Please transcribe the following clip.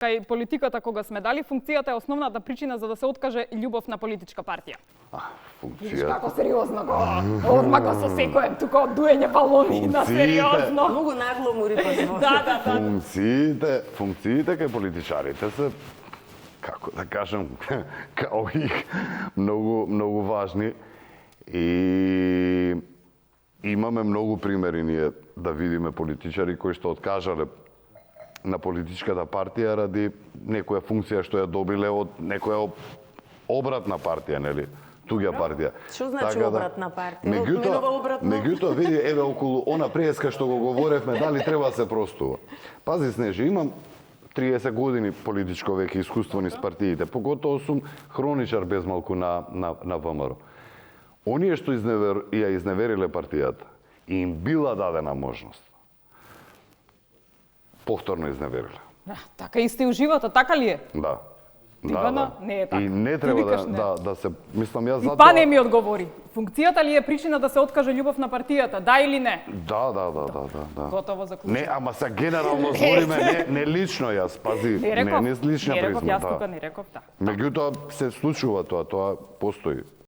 Кај политиката кога сме дали функцијата е основната причина за да се откаже љубов на политичка партија. Видиш Функција. како сериозно го, одма го сосекоем тука од дуење балони на сериозно. Многу нагло му рипаш. Да. Функциите кај политичарите се, како да кажем, као и многу важни и имаме многу примери ние да видиме политичари кои што откажале на политичката партија ради некоја функција што ја добиле од некоја обратна партија, нели? Туѓа партија. Што значи обратна партија? Меѓутоа, види, еве околу она преска што го говоревме, дали треба да се простува. Пази, Снежи, имам 30 години политичко веќе искуство низ партиите, поготово сум хроничар без малку на ВМРО. Оние што ја изневериле партијата, им била дадена можност. Повторно изневериле. Така исти у животот, така ли е? Да. Ивана, не е така. И не Ти треба викаш не. да се, мислам јас затоа. И па не ми одговори. Функцијата ли е причина да се откаже љубов на партијата, да или не? Да. Готово заклучено. Не, ама са генерално збориме, не лично јас, пази, не низ лична не реков, призма. јас тука не реков, да. Меѓутоа се случува тоа постои.